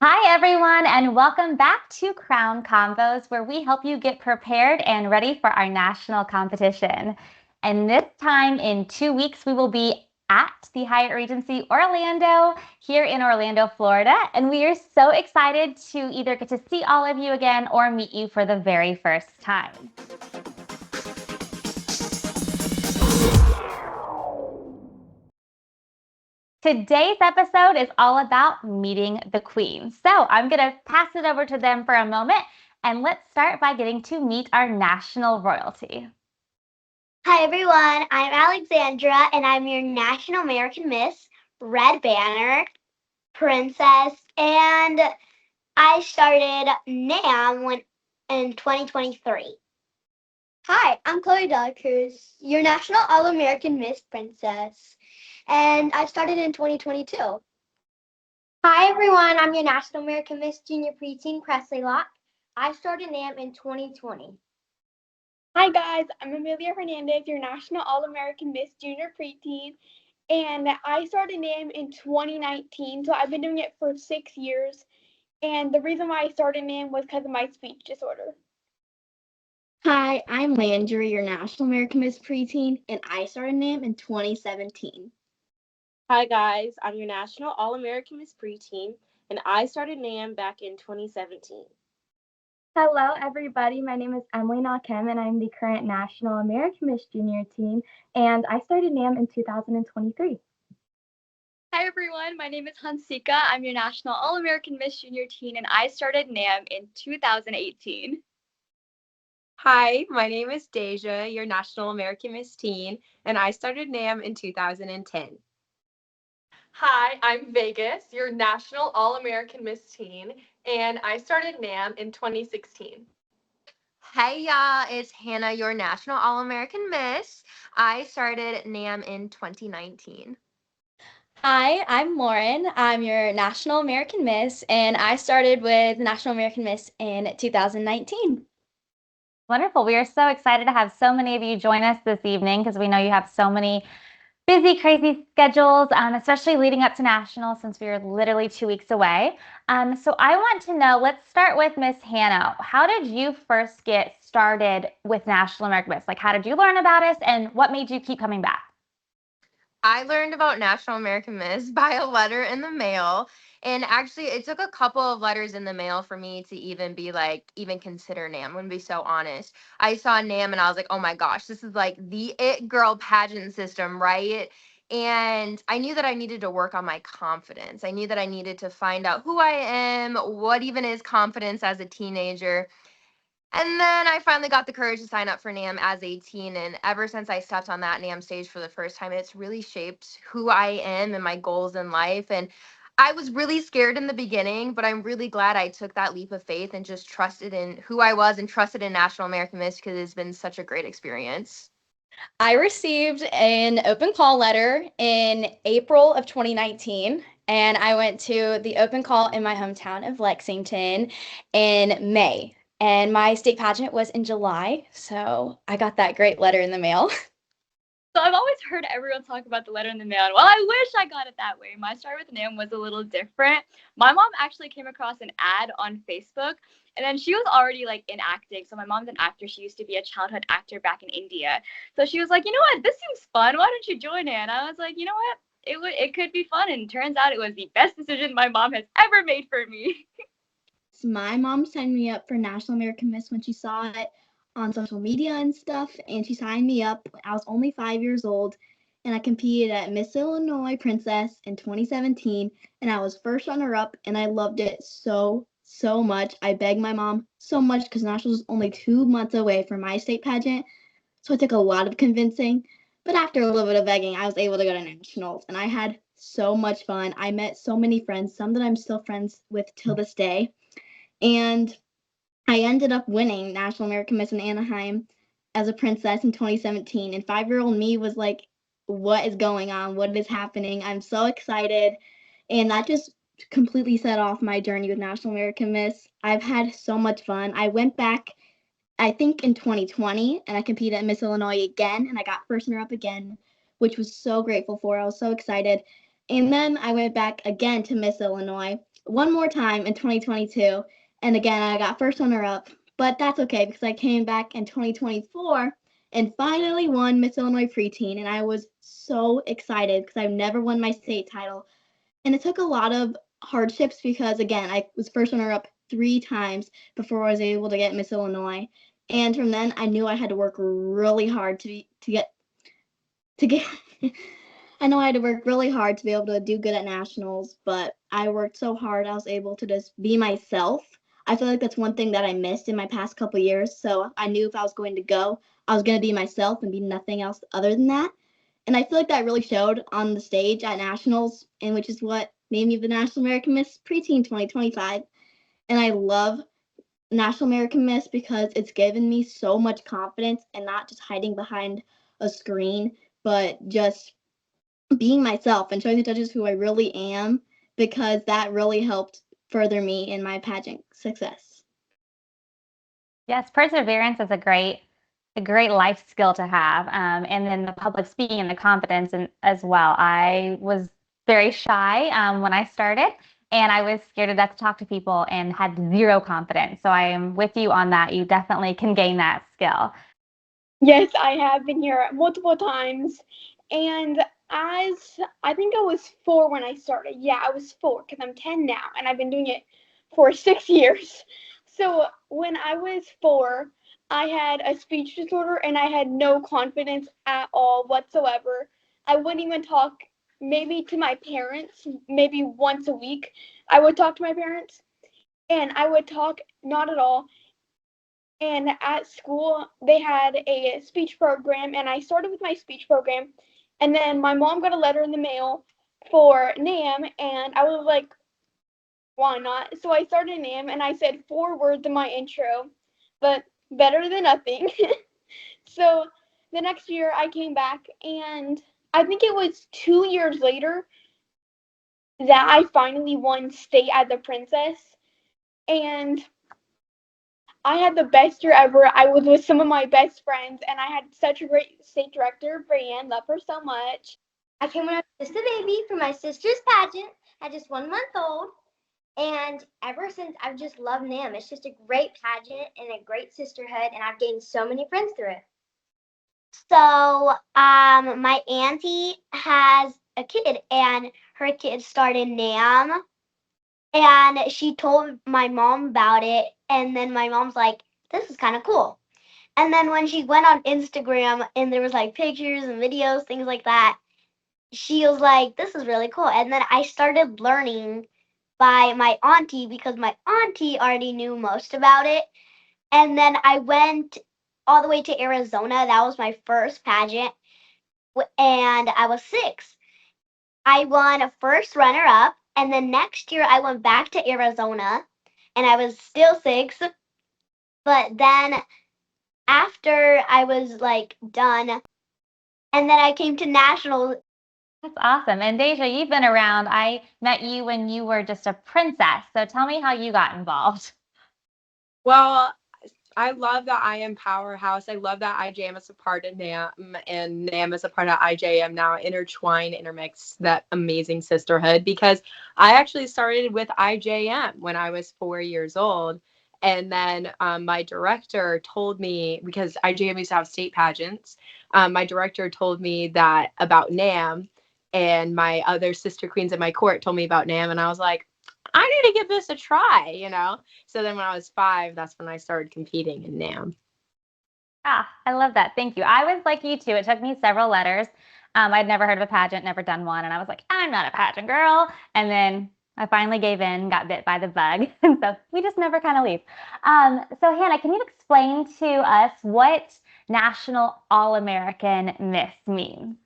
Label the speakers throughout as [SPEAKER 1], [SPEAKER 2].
[SPEAKER 1] Hi, everyone, and welcome back to Crown Convos, where we help you get prepared and ready for our national competition. And this time in 2 weeks, we will be at the Hyatt Regency Orlando here in Orlando, Florida. And we are so excited to either get to see all of you again or meet you for the very first time. Today's episode is all about meeting the Queen. So I'm going to pass it over to them for a moment, and let's start by getting to meet our national royalty.
[SPEAKER 2] Hi everyone, I'm Alexandra and I'm your National American Miss, Red Banner, Princess, and I started NAM in 2023. Hi, I'm Chloe Delacruz, your National All-American Miss Princess, and I started in 2022. Hi everyone, I'm your National American Miss Junior Preteen Presley Locke. I started NAM in 2020.
[SPEAKER 3] Hi guys, I'm Amelia Hernandez, your National All-American Miss Junior Preteen, and I started NAM in 2019, so I've been doing it for 6 years, and the reason why I started NAM was because of my speech disorder.
[SPEAKER 4] Hi, I'm Landry, your National American Miss Preteen, and I started NAM in 2017.
[SPEAKER 5] Hi guys, I'm your National All-American Miss Preteen, and I started NAM back in 2017.
[SPEAKER 6] Hello, everybody. My name is Emily Nakem, and I'm the current National American Miss Junior Teen, and I started NAM in 2023.
[SPEAKER 7] Hi, everyone. My name is Hansika. I'm your National All-American Miss Junior Teen, and I started NAM in 2018.
[SPEAKER 8] Hi, my name is Deja, your National American Miss Teen, and I started NAM in 2010.
[SPEAKER 9] Hi, I'm Vegas, your National All-American Miss Teen, and I started NAM in 2016.
[SPEAKER 10] Hey y'all, it's Hannah, your National All-American Miss. I started NAM in 2019.
[SPEAKER 11] Hi, I'm Lauren. I'm your National American Miss, and I started with National American Miss in 2019.
[SPEAKER 1] Wonderful. We are so excited to have so many of you join us this evening because we know you have so many busy, crazy schedules, especially leading up to National since we are literally 2 weeks away. So I want to know, let's start with Miss Hannah. How did you first get started with National American Miss? Like, how did you learn about us and what made you keep coming back?
[SPEAKER 10] I learned about National American Miss by a letter in the mail. And actually, it took a couple of letters in the mail for me to even consider NAM. I'm going to be so honest. I saw NAM and I was like, oh my gosh, this is like the it girl pageant system, right? And I knew that I needed to work on my confidence. I knew that I needed to find out who I am, what even is confidence as a teenager. And then I finally got the courage to sign up for NAM as a teen. And ever since I stepped on that NAM stage for the first time, it's really shaped who I am and my goals in life. And I was really scared in the beginning, but I'm really glad I took that leap of faith and just trusted in who I was and trusted in National American Miss because it's been such a great experience.
[SPEAKER 11] I received an open call letter in April of 2019, and I went to the open call in my hometown of Lexington in May. And my state pageant was in July, so I got that great letter in the mail.
[SPEAKER 7] So I've always heard everyone talk about the letter in the mail, and well, I wish I got it that way. My story with NAM was a little different. My mom actually came across an ad on Facebook, and then she was already like in acting. So my mom's an actor. She used to be a childhood actor back in India. So she was like, you know what, this seems fun. Why don't you join it? And I was like, you know what, it could be fun. And turns out it was the best decision my mom has ever made for me.
[SPEAKER 4] So my mom signed me up for National American Miss when she saw it on social media and stuff, and she signed me up when I was only 5 years old, and I competed at Miss Illinois Princess in 2017, and I was first runner-up, and I loved it so much. I begged my mom so much because Nationals was only 2 months away from my state pageant, so it took a lot of convincing. But after a little bit of begging, I was able to go to Nationals, and I had so much fun. I met so many friends, some that I'm still friends with till this day. And I ended up winning National American Miss in Anaheim as a princess in 2017. And 5-year-old me was like, what is going on? What is happening? I'm so excited. And that just completely set off my journey with National American Miss. I've had so much fun. I went back, I think, in 2020, and I competed at Miss Illinois again, and I got first runner-up again, which was so grateful for. I was so excited. And then I went back again to Miss Illinois one more time in 2022. And again, I got first runner up, but that's okay because I came back in 2024 and finally won Miss Illinois preteen. And I was so excited because I've never won my state title. And it took a lot of hardships because, again, I was first runner up 3 times before I was able to get Miss Illinois. And from then, I knew I had to work really hard to get I know I had to work really hard to be able to do good at nationals, but I worked so hard I was able to just be myself. I feel like that's one thing that I missed in my past couple years. So I knew if I was going to go, I was going to be myself and be nothing else other than that. And I feel like that really showed on the stage at nationals, and which is what made me the National American Miss Preteen 2025. And I love National American Miss because it's given me so much confidence and not just hiding behind a screen, but just being myself and showing the judges who I really am, because that really helped further me in my pageant success.
[SPEAKER 1] Yes, perseverance is a great life skill to have. And then the public speaking and the confidence as well. I was very shy when I started, and I was scared to death to talk to people and had zero confidence. So I am with you on that. You definitely can gain that skill.
[SPEAKER 3] Yes, I have been here multiple times. And as I think I was 4 when I started. Yeah, I was 4 because I'm 10 now and I've been doing it for 6 years. So when I was 4, I had a speech disorder and I had no confidence at all whatsoever. I wouldn't even talk maybe to my parents, maybe once a week. I would talk to my parents and I would talk not at all. And at school they had a speech program and I started with my speech program, and then my mom got a letter in the mail for NAM and I was like, why not? So I started NAM and I said 4 words in my intro, but better than nothing. So the next year I came back and I think it was 2 years later that I finally won state as a princess. And I had the best year ever. I was with some of my best friends, and I had such a great state director, Brienne. Love her so much.
[SPEAKER 2] I came when I was just a baby for my sister's pageant at just 1 month old. And ever since, I've just loved NAM. It's just a great pageant and a great sisterhood, and I've gained so many friends through it. So, my auntie has a kid, and her kid started NAM, and she told my mom about it, and then my mom's like, "This is kind of cool." And then when she went on Instagram and there was like pictures and videos, things like that, she was like, "This is really cool." And then I started learning by my auntie because my auntie already knew most about it. And then I went all the way to Arizona. That was my first pageant, and I was 6. I won a first runner up, and then next year I went back to Arizona, and I was still 6. But then after I was like done, and then I came to nationals.
[SPEAKER 1] That's awesome. And Deja, you've been around. I met you when you were just a princess. So tell me how you got involved.
[SPEAKER 8] Well, I love that I am Powerhouse. I love that IJM is a part of NAM and NAM is a part of IJM now. Intertwine, intermix that amazing sisterhood, because I actually started with IJM when I was 4 years old. And then my director told me, because IJM used to have state pageants, my director told me that about NAM, and my other sister queens in my court told me about NAM. And I was like, I need to give this a try. So then when I was 5, that's when I started competing in NAM.
[SPEAKER 1] Ah, I love that. Thank you. I was like you too. It took me several letters. I'd never heard of a pageant, never done one. And I was like, I'm not a pageant girl. And then I finally gave in, got bit by the bug. And so we just never kind of leave. So Hannah, can you explain to us what National All-American Miss means?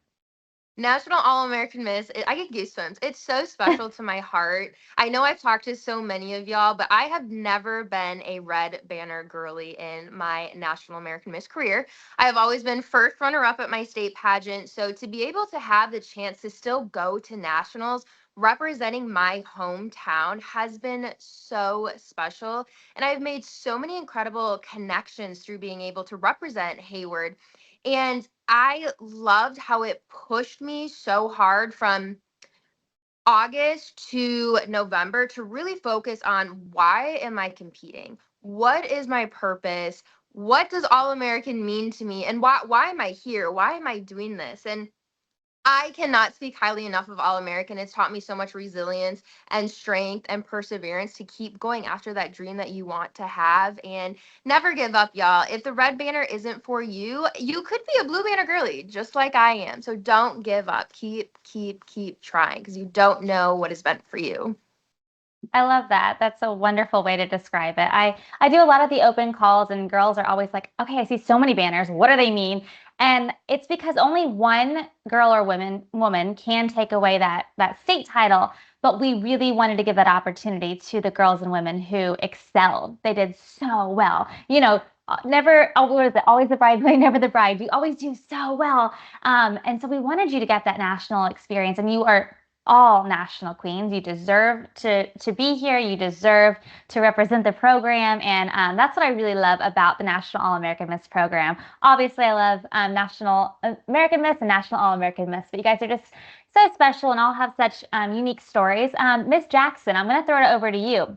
[SPEAKER 10] National All American Miss, I get goosebumps. It's so special to my heart. I know I've talked to so many of y'all, but I have never been a red banner girly in my National American Miss career. I have always been first runner up at my state pageant. So to be able to have the chance to still go to nationals representing my hometown has been so special. And I've made so many incredible connections through being able to represent Hayward. And I loved how it pushed me so hard from August to November to really focus on why am I competing? What is my purpose? What does All American mean to me? And why am I here? Why am I doing this? And I cannot speak highly enough of All American. It's taught me so much resilience and strength and perseverance to keep going after that dream that you want to have and never give up, y'all. If the red banner isn't for you, you could be a blue banner girly, just like I am. So don't give up. Keep trying because you don't know what is meant for you.
[SPEAKER 1] I love that. That's a wonderful way to describe it. I do a lot of the open calls, and girls are always like, "Okay, I see so many banners. What do they mean?" And it's because only one girl or woman can take away that state title. But we really wanted to give that opportunity to the girls and women who excelled. They did so well. Never, oh, what is it? Always the bridesmaid, never the bride. You always do so well. And so we wanted you to get that national experience, and you are all national queens. You deserve to be here. You deserve to represent the program, and that's what I really love about the National All American Miss program. Obviously, I love National American Miss and National All American Miss, but you guys are just so special and all have such unique stories. Miss Jackson, I'm going to throw it over to you.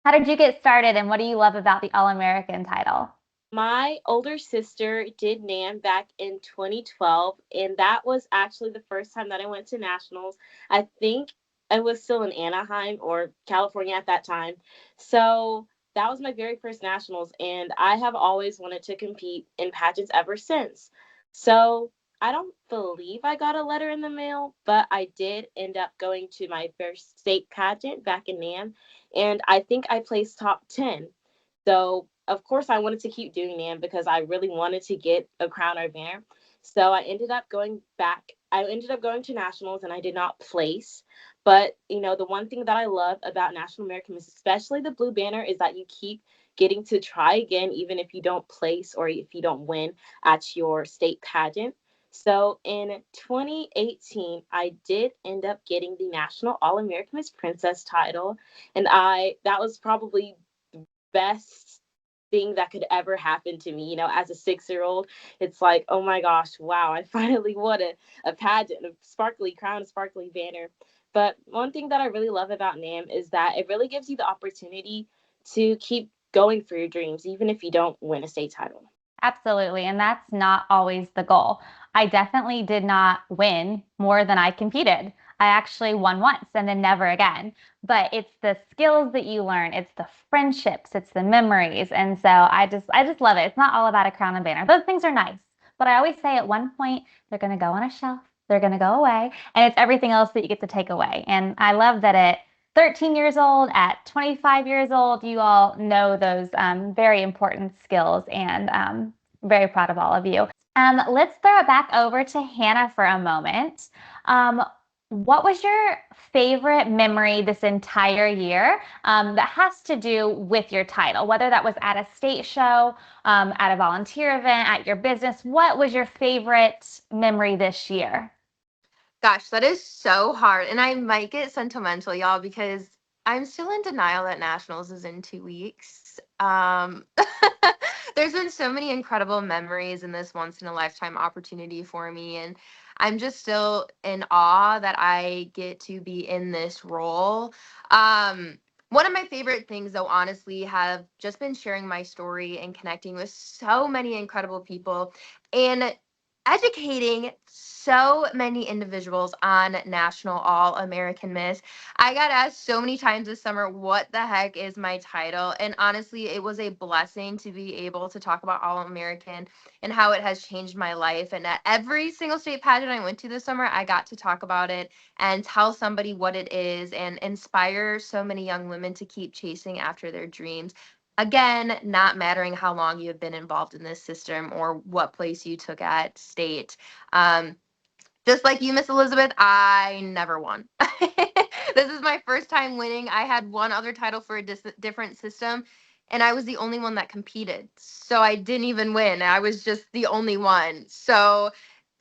[SPEAKER 1] How did you get started, and what do you love about the All American title?
[SPEAKER 5] My older sister did NAM back in 2012, and that was actually the first time that I went to nationals. I think I was still in Anaheim or California at that time. So that was my very first nationals, and I have always wanted to compete in pageants ever since. So I don't believe I got a letter in the mail, but I did end up going to my first state pageant back in NAM, and I think I placed top 10. So of course I wanted to keep doing NAM because I really wanted to get a crown or banner. So I ended up going back. I ended up going to nationals and I did not place. But the one thing that I love about National American Miss, especially the blue banner, is that you keep getting to try again, even if you don't place or if you don't win at your state pageant. So in 2018, I did end up getting the National All American Miss Princess title, and that was probably best thing that could ever happen to me. As a 6-year-old, it's like, oh my gosh, wow, I finally won a pageant, a sparkly crown, a sparkly banner. But one thing that I really love about NAM is that it really gives you the opportunity to keep going for your dreams, even if you don't win a state title.
[SPEAKER 1] Absolutely. And that's not always the goal. I definitely did not win more than I competed. I actually won once and then never again. But it's the skills that you learn, it's the friendships, it's the memories. And so I just love it. It's not all about a crown and banner. Those things are nice. But I always say at one point, they're going to go on a shelf, they're going to go away, and it's everything else that you get to take away. And I love that at 13 years old, at 25 years old, you all know those very important skills, and very proud of all of you. Let's throw it back over to Hannah for a moment. What was your favorite memory this entire year that has to do with your title, whether that was at a state show, at a volunteer event, at your business? What was your favorite memory this year?
[SPEAKER 10] Gosh, that is so hard. And I might get sentimental, y'all, because I'm still in denial that Nationals is in 2 weeks. There's been so many incredible memories in this once in a lifetime opportunity for me. And I'm just still in awe that I get to be in this role. One of my favorite things, though, honestly, have just been sharing my story and connecting with so many incredible people. And educating so many individuals on National All American Miss. I got asked so many times this summer, what the heck is my title? And honestly, it was a blessing to be able to talk about All American and how it has changed my life. And at every single state pageant I went to this summer, I got to talk about it and tell somebody what it is and inspire so many young women to keep chasing after their dreams. Again, not mattering how long you have been involved in this system or what place you took at state. Um, just like you, Miss Elizabeth, I never won. This is my first time winning. I had one other title for a different system, and I was the only one that competed. So I didn't even win. I was just the only one. So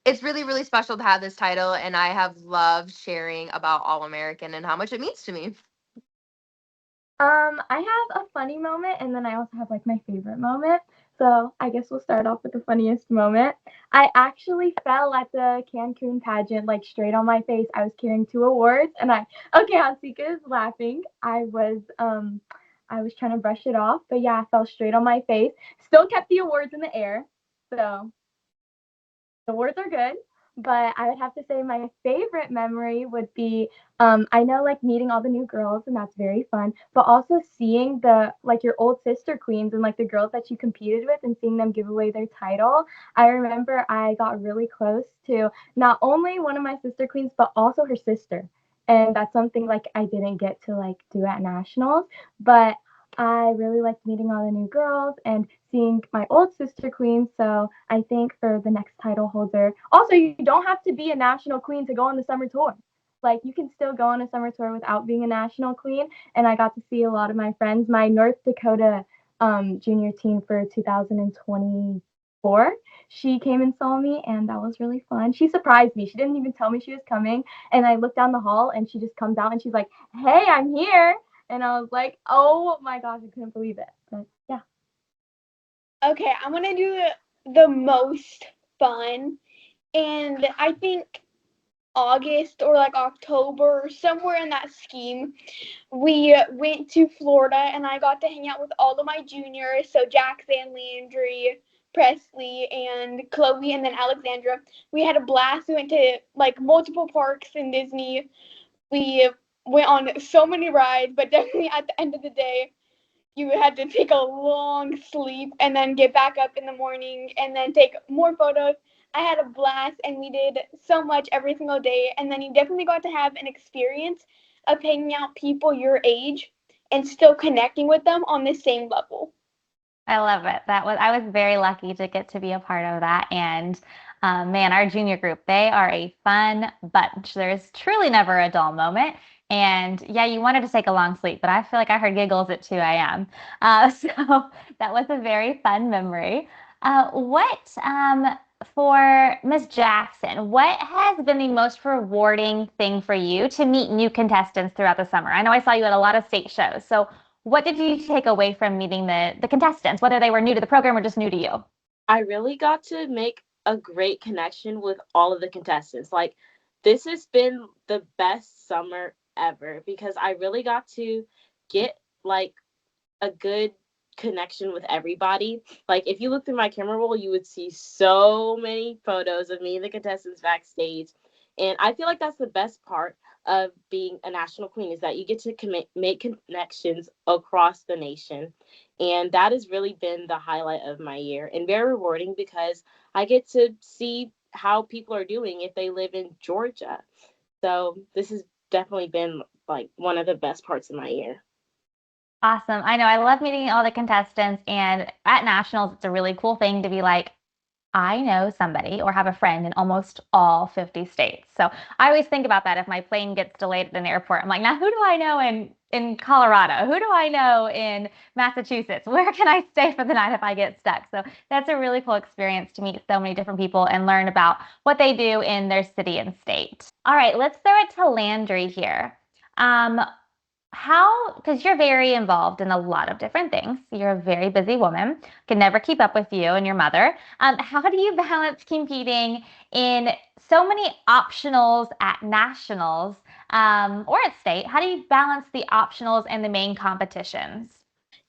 [SPEAKER 10] it's really, really special to have this title, and I have loved sharing about All American and how much it means to me.
[SPEAKER 6] I have a funny moment and then I also have like my favorite moment. So I guess we'll start off with the funniest moment. I actually fell at the Cancun pageant like straight on my face. I was carrying 2 awards and okay, Hansika is laughing. I was trying to brush it off, but yeah, I fell straight on my face. Still kept the awards in the air. So the words are good, but I would have to say my favorite memory would be I know like meeting all the new girls and that's very fun, but also seeing the like your old sister queens and like the girls that you competed with and seeing them give away their title. I remember I got really close to not only one of my sister queens but also her sister. And that's something like I didn't get to like do at nationals, but I really liked meeting all the new girls and seeing my old sister queen. So I think for the next title holder, also, you don't have to be a national queen to go on the summer tour. Like, you can still go on a summer tour without being a national queen. And I got to see a lot of my friends. My North Dakota junior team for 2024, she came and saw me, and that was really fun. She surprised me. She didn't even tell me she was coming. And I looked down the hall, and she just comes out and she's like, "Hey, I'm here." And I was like, oh my gosh, I couldn't believe it. But yeah.
[SPEAKER 3] Okay, I'm gonna do the most fun, and I think August or like October, somewhere in that scheme, we went to Florida and I got to hang out with all of my juniors. So Jackson, Landry, Presley, and Chloe, and then Alexandra. We had a blast. We went to like multiple parks in Disney. We went on so many rides, but definitely at the end of the day, you had to take a long sleep and then get back up in the morning and then take more photos. I had a blast and we did so much every single day. And then you definitely got to have an experience of hanging out people your age and still connecting with them on the same level.
[SPEAKER 1] I love it. I was very lucky to get to be a part of that. And man, our junior group, they are a fun bunch. There's truly never a dull moment. And yeah, you wanted to take a long sleep, but I feel like I heard giggles at 2 a.m. So that was a very fun memory. For Miss Jackson, what has been the most rewarding thing for you to meet new contestants throughout the summer? I know I saw you at a lot of state shows. So what did you take away from meeting the contestants, whether they were new to the program or just new to you?
[SPEAKER 5] I really got to make a great connection with all of the contestants. Like, this has been the best summer ever because I really got to get like a good connection with everybody. Like, if you look through my camera roll, you would see so many photos of me and the contestants backstage. And I feel like that's the best part of being a national queen is that you get to make connections across the nation. And that has really been the highlight of my year and very rewarding because I get to see how people are doing if they live in Georgia. So this has definitely been like one of the best parts of my year.
[SPEAKER 1] Awesome. I know I love meeting all the contestants, and at nationals, it's a really cool thing to be like, I know somebody or have a friend in almost all 50 states. So I always think about that if my plane gets delayed at an airport. I'm like, now who do I know in Colorado? Who do I know in Massachusetts? Where can I stay for the night if I get stuck? So that's a really cool experience to meet so many different people and learn about what they do in their city and state. All right, let's throw it to Landry here. Um, because you're very involved in a lot of different things. You're a very busy woman, can never keep up with you and your mother. How do you balance competing in so many optionals at nationals or at state? How do you balance the optionals and the main competitions?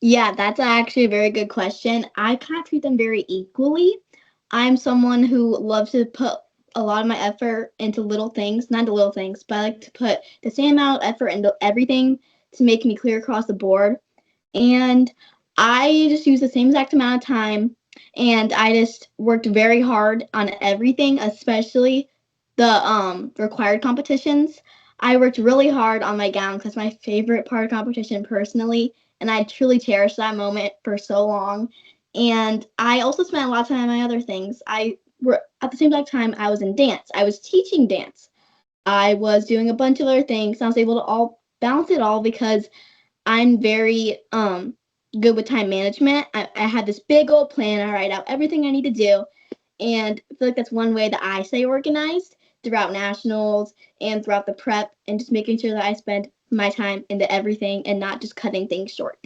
[SPEAKER 4] Yeah, that's actually a very good question. I kind of treat them very equally. I'm someone who loves to put a lot of my effort into little things, not the little things, but I like to put the same amount of effort into everything to make me clear across the board. And I just use the same exact amount of time and I just worked very hard on everything, especially the required competitions. I worked really hard on my gown because my favorite part of competition personally, and I truly cherished that moment for so long. And I also spent a lot of time on my other things. I were at the same time I was in dance. I was teaching dance. I was doing a bunch of other things. I was able to all balance it all because I'm very good with time management. I have this big old plan. I write out everything I need to do, and I feel like that's one way that I stay organized throughout nationals and throughout the prep, and just making sure that I spend my time into everything and not just cutting things short.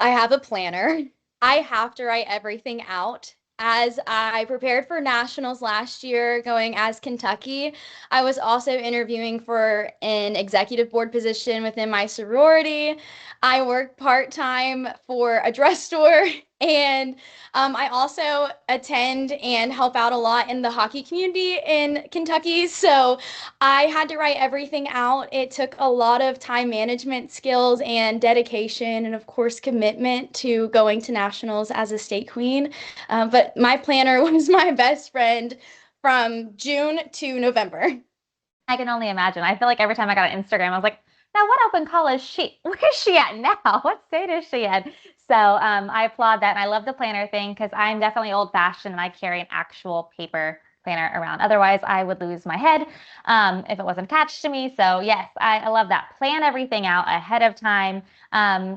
[SPEAKER 11] I have a planner. I have to write everything out. As I prepared for nationals last year, going as Kentucky, I was also interviewing for an executive board position within my sorority. I work part-time for a dress store, and I also attend and help out a lot in the hockey community in Kentucky. So I had to write everything out. It took a lot of time management skills and dedication, and of course, commitment to going to nationals as a state queen. But my planner was my best friend from June to November.
[SPEAKER 1] I can only imagine. I feel like every time I got on Instagram, I was like, now what open call is she? Where is she at now? What state is she in? So I applaud that. And I love the planner thing because I'm definitely old fashioned and I carry an actual paper planner around. Otherwise, I would lose my head if it wasn't attached to me. So yes, I love that. Plan everything out ahead of time.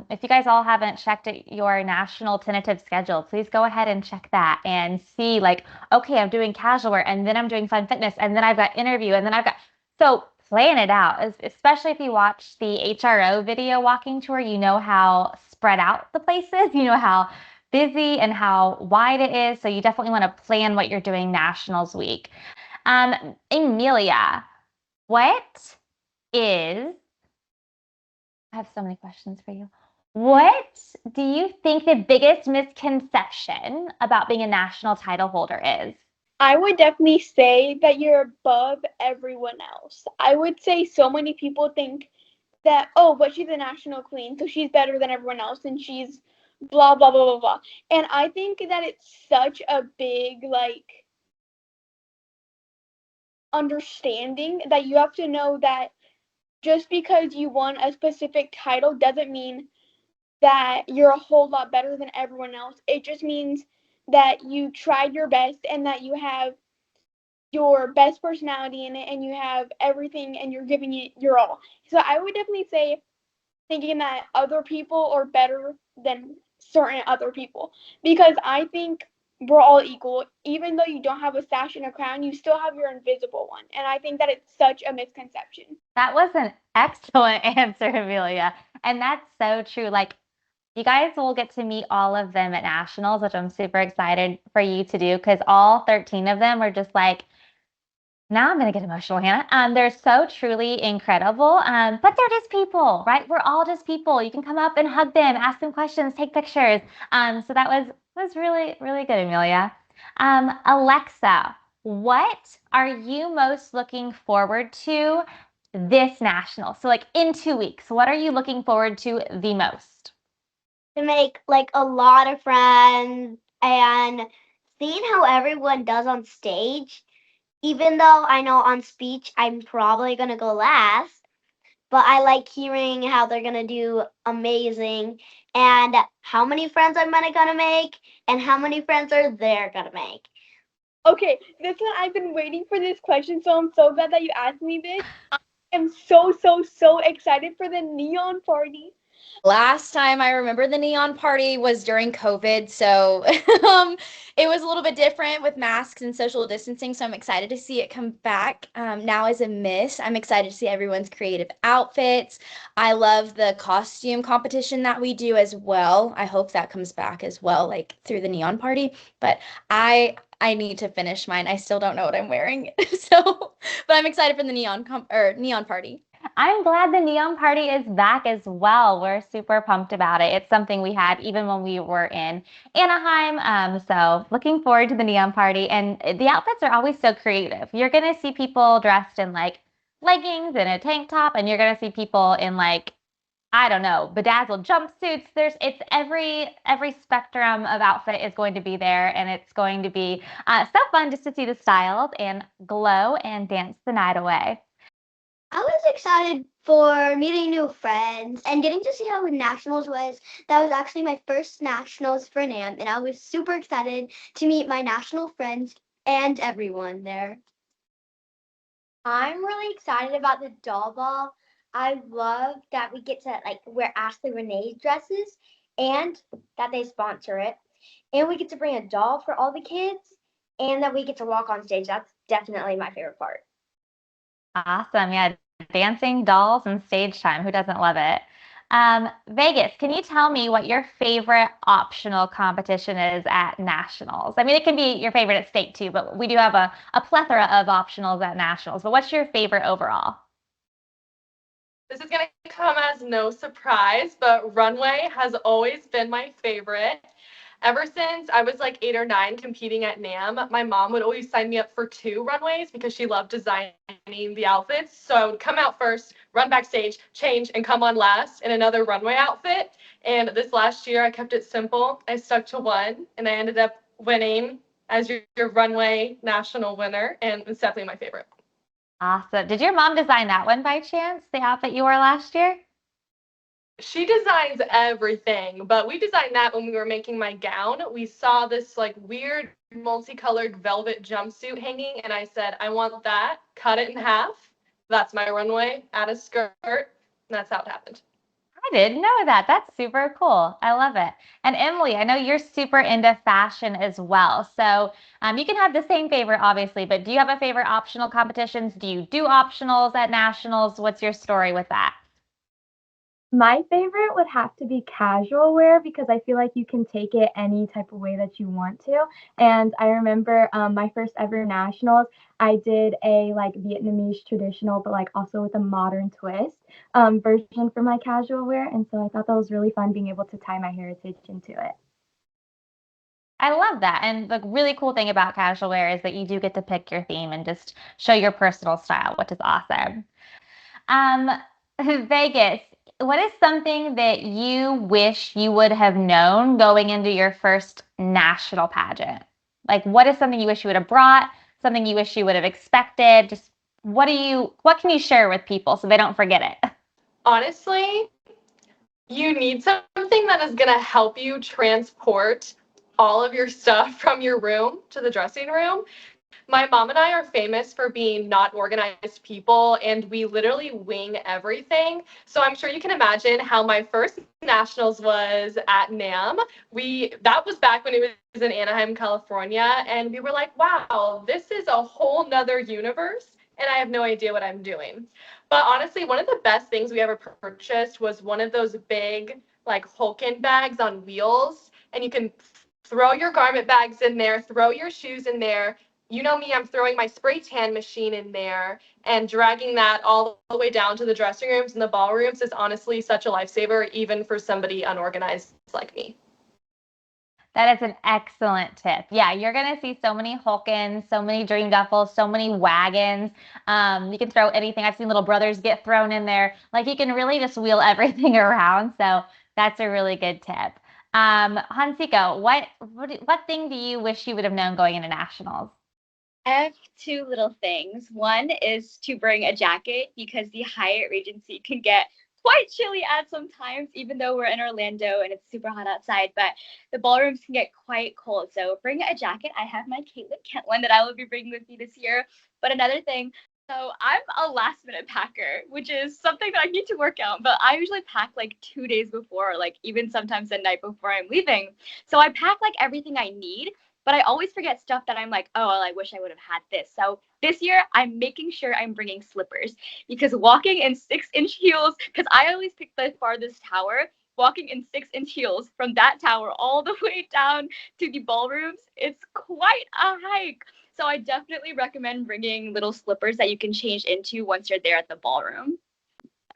[SPEAKER 1] If you guys all haven't checked your national tentative schedule, please go ahead and check that and see like, okay, I'm doing casual wear and then I'm doing fun fitness and then I've got interview and then I've got so plan it out, especially if you watch the HRO video walking tour, you know how spread out the place is, you know how busy and how wide it is. So you definitely want to plan what you're doing Nationals week. Amelia, what is, I have so many questions for you. What do you think the biggest misconception about being a national title holder is?
[SPEAKER 3] I would definitely say that you're above everyone else. I would say so many people think that, oh, but she's a national queen, so she's better than everyone else, and she's blah, blah, blah, blah, blah. And I think that it's such a big, like, understanding that you have to know that just because you won a specific title doesn't mean that you're a whole lot better than everyone else. It just means that you tried your best and that you have your best personality in it and you have everything and you're giving it your all. So I would definitely say thinking that other people are better than certain other people because I think we're all equal. Even though you don't have a sash and a crown, you still have your invisible one. And I think that it's such a misconception.
[SPEAKER 1] That was an excellent answer, Amelia. And that's so true. Like, you guys will get to meet all of them at nationals, which I'm super excited for you to do because all 13 of them are just like, now I'm going to get emotional, Hannah. They're so truly incredible. But they're just people, right? We're all just people. You can come up and hug them, ask them questions, take pictures. So that was really, really good, Amelia. Alexa, what are you most looking forward to this national? So like in 2 weeks, what are you looking forward to the most?
[SPEAKER 2] To make like a lot of friends and seeing how everyone does on stage. Even though I know on speech I'm probably gonna go last, but I like hearing how they're gonna do amazing and how many friends I'm gonna make and how many friends are they're gonna make.
[SPEAKER 3] Okay, this one I've been waiting for this question, so I'm so glad that you asked me this. I am so, so, so excited for the neon party.
[SPEAKER 11] Last time I remember the neon party was during COVID, so it was a little bit different with masks and social distancing. So I'm excited to see it come back now as a miss. I'm excited to see everyone's creative outfits. I love the costume competition that we do as well. I hope that comes back as well, like through the neon party. But I need to finish mine. I still don't know what I'm wearing, so but I'm excited for the neon party.
[SPEAKER 1] I'm glad the neon party is back as well. We're super pumped about it. It's something we had even when we were in Anaheim. So looking forward to the neon party. And the outfits are always so creative. You're gonna see people dressed in like leggings and a tank top, and you're gonna see people in like, I don't know, bedazzled jumpsuits. It's every spectrum of outfit is going to be there, and it's going to be so fun just to see the styles and glow and dance the night away.
[SPEAKER 2] I was excited for meeting new friends and getting to see how nationals was. That was actually my first nationals for NAM, and I was super excited to meet my national friends and everyone there. I'm really excited about the doll ball. I love that we get to like wear Ashley Renee's dresses and that they sponsor it. And we get to bring a doll for all the kids and that we get to walk on stage. That's definitely my favorite part.
[SPEAKER 1] Awesome. Yeah, dancing, dolls, and stage time. Who doesn't love it? Vegas, can you tell me what your favorite optional competition is at nationals? I mean, it can be your favorite at state too, but we do have a plethora of optionals at nationals. But what's your favorite overall?
[SPEAKER 9] This is going to come as no surprise, but runway has always been my favorite. Ever since I was like 8 or 9 competing at NAM, my mom would always sign me up for 2 runways because she loved designing the outfits. So I would come out first, run backstage, change, and come on last in another runway outfit. And this last year, I kept it simple. I stuck to one, and I ended up winning as your runway national winner, and it's definitely my favorite.
[SPEAKER 1] Awesome. Did your mom design that one by chance, the outfit you wore last year?
[SPEAKER 9] She designs everything, but we designed that when we were making my gown. We saw this like weird multicolored velvet jumpsuit hanging, and I said, I want that. Cut it in half. That's my runway. Add a skirt. And that's how it happened.
[SPEAKER 1] I didn't know that. That's super cool. I love it. And Emily, I know you're super into fashion as well. So you can have the same favorite, obviously, but do you have a favorite optional competitions? Do you do optionals at nationals? What's your story with that?
[SPEAKER 6] My favorite would have to be casual wear because I feel like you can take it any type of way that you want to. And I remember my first ever nationals, I did a like Vietnamese traditional, but like also with a modern twist version for my casual wear. And so I thought that was really fun being able to tie my heritage into it.
[SPEAKER 1] I love that. And the really cool thing about casual wear is that you do get to pick your theme and just show your personal style, which is awesome. Um, Vegas, what is something that you wish you would have known going into your first national pageant? Like, what is something you wish you would have brought? Something you wish you would have expected? Just what can you share with people so they don't forget it?
[SPEAKER 9] Honestly, you need something that is going to help you transport all of your stuff from your room to the dressing room. My mom and I are famous for being not organized people, and we literally wing everything. So I'm sure you can imagine how my first nationals was at NAM. That was back when it was in Anaheim, California, and we were like, wow, this is a whole nother universe, and I have no idea what I'm doing. But honestly, one of the best things we ever purchased was one of those big, like Hulken bags on wheels, and you can throw your garment bags in there, throw your shoes in there. You know me, I'm throwing my spray tan machine in there and dragging that all the way down to the dressing rooms and the ballrooms is honestly such a lifesaver, even for somebody unorganized like me.
[SPEAKER 1] That is an excellent tip. Yeah, you're gonna see so many Hulkins, so many Dream Duffels, so many wagons. You can throw anything. I've seen little brothers get thrown in there. Like you can really just wheel everything around. So that's a really good tip. Hansiko, what thing do you wish you would have known going into nationals?
[SPEAKER 7] I have 2 little things. One is to bring a jacket because the Hyatt Regency can get quite chilly at some times, even though we're in Orlando and it's super hot outside, but the ballrooms can get quite cold. So bring a jacket. I have my Caitlin Kent one that I will be bringing with me this year. But another thing, so I'm a last minute packer, which is something that I need to work out, but I usually pack like 2 days before, like even sometimes the night before I'm leaving. So I pack like everything I need, but I always forget stuff that I'm like, oh, well, I wish I would have had this. So this year, I'm making sure I'm bringing slippers because walking in 6-inch heels, because I always pick the farthest tower, walking in 6-inch heels from that tower all the way down to the ballrooms, it's quite a hike. So I definitely recommend bringing little slippers that you can change into once you're there at the ballroom.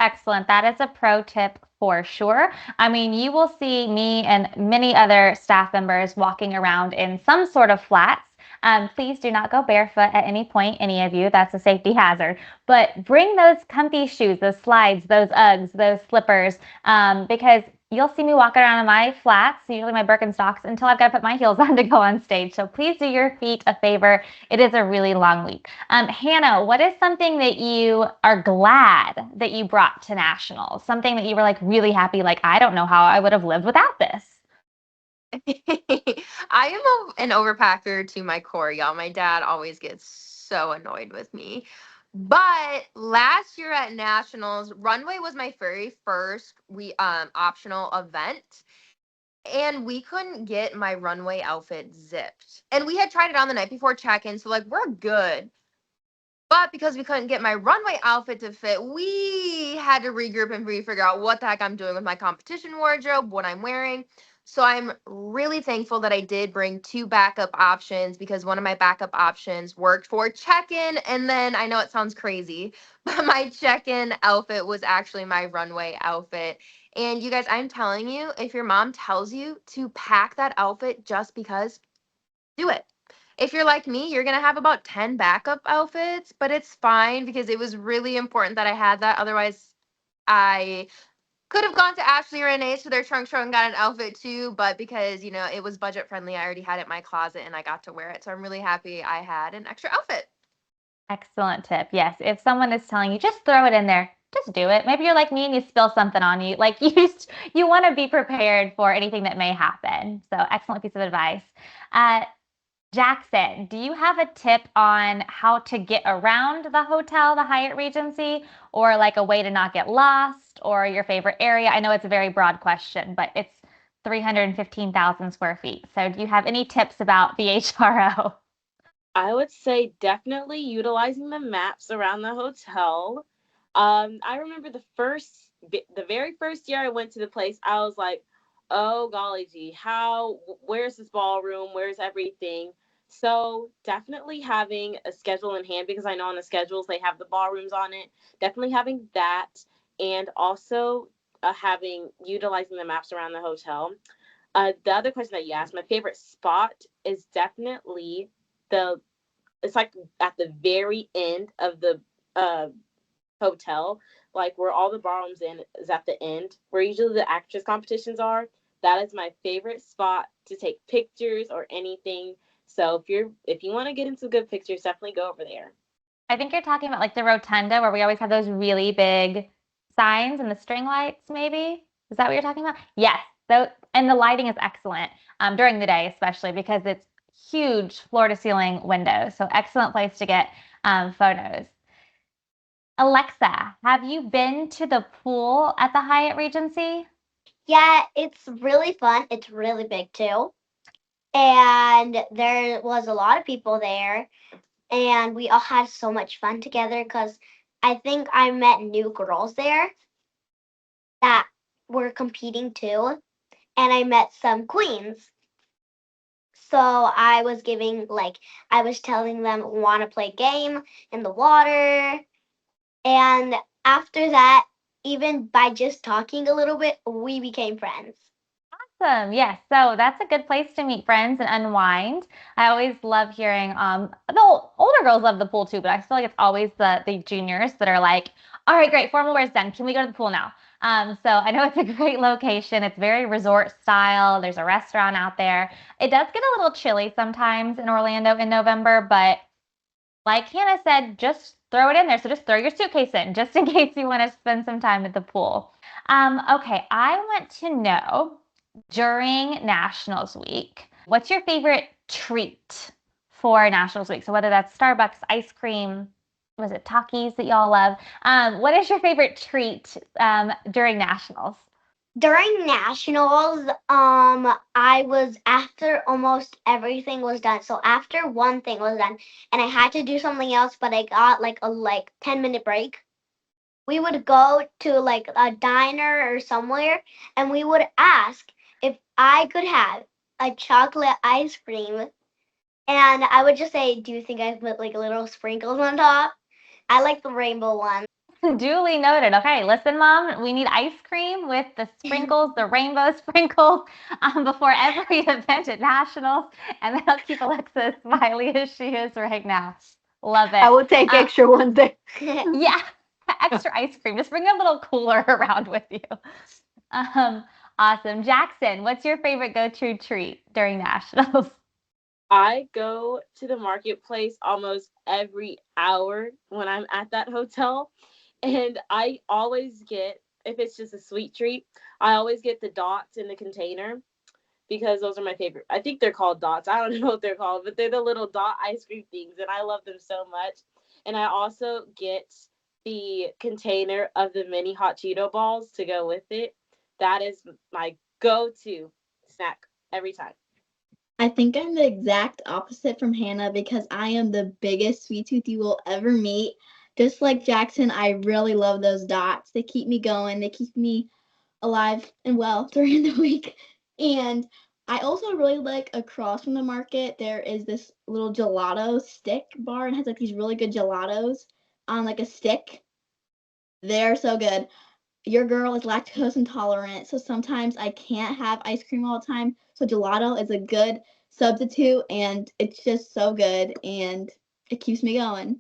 [SPEAKER 1] Excellent. That is a pro tip for sure. I mean, you will see me and many other staff members walking around in some sort of flats. Please do not go barefoot at any point, any of you. That's a safety hazard. But bring those comfy shoes, those slides, those Uggs, those slippers, because you'll see me walking around in my flats, usually my Birkenstocks, until I've got to put my heels on to go on stage. So please do your feet a favor. It is a really long week. Hannah, what is something that you are glad that you brought to nationals? Something that you were like really happy, like, I don't know how I would have lived without this.
[SPEAKER 10] I am an overpacker to my core, y'all. My dad always gets so annoyed with me. But last year at nationals, runway was my very first optional event. And we couldn't get my runway outfit zipped. And we had tried it on the night before check-in, so like we're good. But because we couldn't get my runway outfit to fit, we had to regroup and figure out what the heck I'm doing with my competition wardrobe, what I'm wearing. So I'm really thankful that I did bring 2 backup options, because one of my backup options worked for check-in, and then I know it sounds crazy, but my check-in outfit was actually my runway outfit. And you guys, I'm telling you, if your mom tells you to pack that outfit just because, do it. If you're like me, you're going to have about 10 backup outfits, but it's fine because it was really important that I had that. Otherwise, I could have gone to Ashley or Renee's for their trunk show and got an outfit too, but because, it was budget friendly, I already had it in my closet and I got to wear it. So I'm really happy I had an extra outfit.
[SPEAKER 1] Excellent tip. Yes, if someone is telling you, just throw it in there. Just do it. Maybe you're like me and you spill something on you. Like you want to be prepared for anything that may happen. So excellent piece of advice. Jackson, do you have a tip on how to get around the hotel, the Hyatt Regency, or like a way to not get lost, or your favorite area? I know it's a very broad question, but it's 315,000 square feet. So do you have any tips about the HRO?
[SPEAKER 5] I would say definitely utilizing the maps around the hotel. I remember the very first year I went to the place, I was like, oh golly gee, where's this ballroom? Where's everything? So definitely having a schedule in hand, because I know on the schedules they have the ballrooms on it. Definitely having that, and also utilizing the maps around the hotel. The other question that you asked, my favorite spot is definitely it's like at the very end of the hotel, like where all the ballrooms is at the end, where usually the actress competitions are. That is my favorite spot to take pictures or anything. So if you want to get into good pictures, definitely go over there.
[SPEAKER 1] I think you're talking about like the rotunda where we always have those really big signs and the string lights, maybe. Is that what you're talking about? Yes. And the lighting is excellent during the day, especially because it's huge floor to ceiling windows. So excellent place to get photos. Alexa, have you been to the pool at the Hyatt Regency?
[SPEAKER 2] Yeah, it's really fun. It's really big too. And there was a lot of people there, and we all had so much fun together because I think I met new girls there that were competing too, and I met some queens. So I was telling them want to play game in the water, and after that, even by just talking a little bit, we became friends.
[SPEAKER 1] Awesome. Yes. So that's a good place to meet friends and unwind. I always love hearing the older girls love the pool too, but I feel like it's always the juniors that are like, all right, great, formal wear's done. Can we go to the pool now? So I know it's a great location. It's very resort style. There's a restaurant out there. It does get a little chilly sometimes in Orlando in November, but like Hannah said, just throw it in there. So just throw your suitcase in just in case you want to spend some time at the pool. Okay, I want to know during Nationals Week, what's your favorite treat for Nationals Week? So whether that's Starbucks, ice cream, was it Takis that y'all love? What is your favorite treat during Nationals?
[SPEAKER 2] During nationals, I was after almost everything was done. So after one thing was done, and I had to do something else, but I got like a 10-minute break. We would go to like a diner or somewhere, and we would ask if I could have a chocolate ice cream, and I would just say, "Do you think I put like little sprinkles on top?" I like the rainbow one.
[SPEAKER 1] Duly noted. Okay, listen, Mom, we need ice cream with the sprinkles, the rainbow sprinkles, before every event at Nationals, and that'll keep Alexa as smiley as she is right now. Love it.
[SPEAKER 8] I will take extra one day.
[SPEAKER 1] Yeah, extra ice cream. Just bring a little cooler around with you. Um, awesome. Jackson, what's your favorite go-to treat during Nationals?
[SPEAKER 5] I go to the marketplace almost every hour when I'm at that hotel. And I always get, if it's just a sweet treat, I always get the dots in the container, because those are my favorite. I think they're called dots. I don't know what they're called, but they're the little dot ice cream things, and I love them so much. And I also get the container of the mini hot Cheeto balls to go with it. That is my go-to snack every time.
[SPEAKER 4] I think I'm the exact opposite from Hannah because I am the biggest sweet tooth you will ever meet. Just like Jackson, I really love those dots. They keep me going. They keep me alive and well during the week. And I also really like across from the market, there is this little gelato stick bar and has like these really good gelatos on like a stick. They're so good. Your girl is lactose intolerant, so sometimes I can't have ice cream all the time. So gelato is a good substitute and it's just so good and it keeps me going.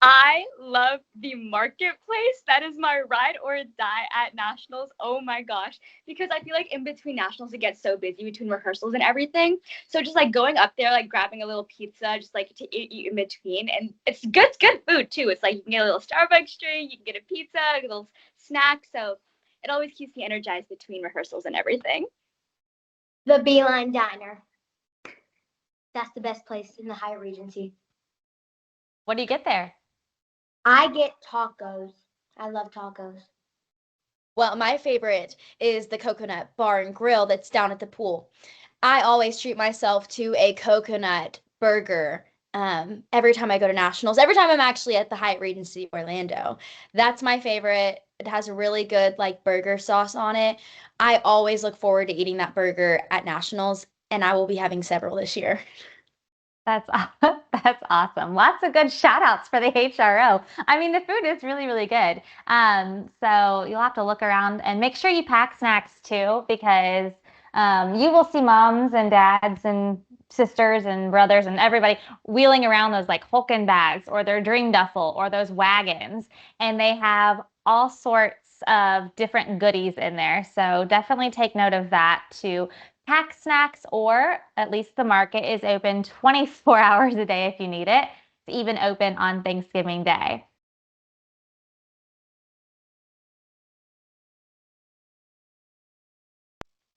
[SPEAKER 7] I love the marketplace. That is my ride or die at nationals. Oh my gosh. Because I feel like in between nationals, it gets so busy between rehearsals and everything. So just like going up there, like grabbing a little pizza, just like to eat in between. And it's good food too. It's like you can get a little Starbucks drink, you can get a pizza, a little snack. So it always keeps me energized between rehearsals and everything.
[SPEAKER 2] The Beeline Diner. That's the best place in the Hyatt Regency.
[SPEAKER 1] What do you get there?
[SPEAKER 2] I get tacos. I love tacos.
[SPEAKER 11] Well, my favorite is the Coconut Bar and Grill that's down at the pool. I always treat myself to a coconut burger every time I go to nationals, every time I'm actually at the Hyatt Regency Orlando. That's my favorite. It has a really good like burger sauce on it. I always look forward to eating that burger at nationals, and I will be having several this year.
[SPEAKER 1] That's that's awesome. Lots of good shout outs for the HRO. I mean, the food is really, really good. So you'll have to look around and make sure you pack snacks too, because you will see moms and dads and sisters and brothers and everybody wheeling around those like Hulken bags or their dream duffel or those wagons, and they have all sorts of different goodies in there. So definitely take note of that to pack snacks, or at least the market is open 24 hours a day if you need it. It's even open on Thanksgiving Day.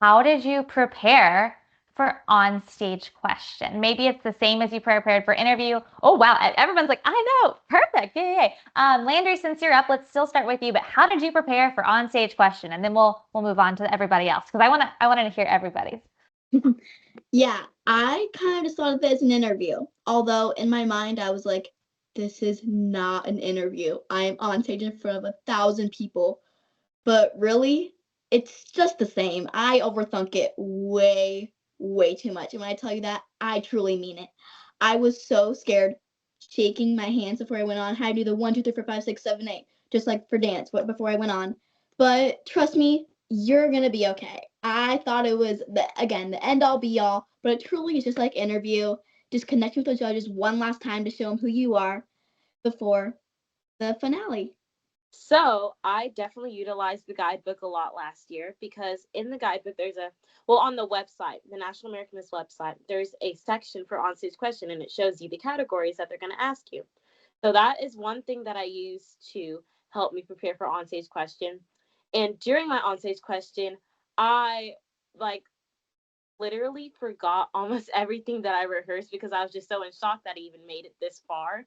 [SPEAKER 1] How did you prepare for on-stage question? Maybe it's the same as you prepared for interview. Oh, wow. Everyone's like, I know. Perfect. Yay. Landry, since you're up, let's still start with you. But how did you prepare for on-stage question? And then we'll move on to everybody else because I wanted to hear everybody's.
[SPEAKER 4] Yeah, I kind of just thought of it as an interview. Although in my mind, I was like, this is not an interview. I am on stage in front of 1,000 people. But really, it's just the same. I overthink it way, way too much. And when I tell you that, I truly mean it. I was so scared, shaking my hands before I went on. Had to do the 1, 2, 3, 4, 5, 6, 7, 8, just like for dance, but before I went on. But trust me, you're gonna be okay. I thought it was the end all be all, but it truly is just like interview. Just connect with the judges one last time to show them who you are before the finale.
[SPEAKER 5] So I definitely utilized the guidebook a lot last year because in the guidebook on the website, the National American Miss website, there's a section for onstage question and it shows you the categories that they're going to ask you. So that is one thing that I use to help me prepare for onstage question. And during my onstage question, I like literally forgot almost everything that I rehearsed because I was just so in shock that I even made it this far.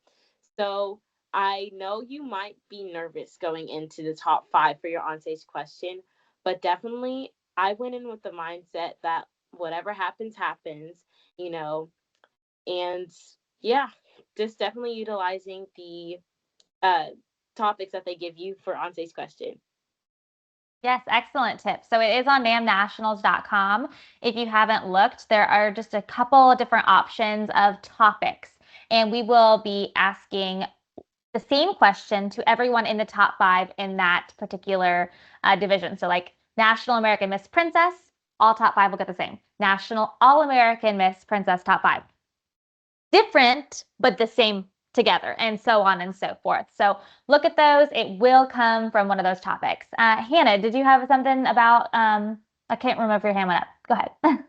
[SPEAKER 5] So I know you might be nervous going into the top 5 for your onstage question, but definitely I went in with the mindset that whatever happens, happens, you know, and yeah, just definitely utilizing the uh, topics that they give you for onstage question.
[SPEAKER 1] Yes, excellent tip. So it is on namnationals.com. If you haven't looked, there are just a couple of different options of topics, and we will be asking the same question to everyone in the top 5 in that particular division. So like National American Miss Princess, all top 5 will get the same. National All-American Miss Princess, top 5. Different, but the same together, and so on and so forth. So look at those. It will come from one of those topics. Hannah, did you have something about, I can't remember if your hand went up. Go ahead.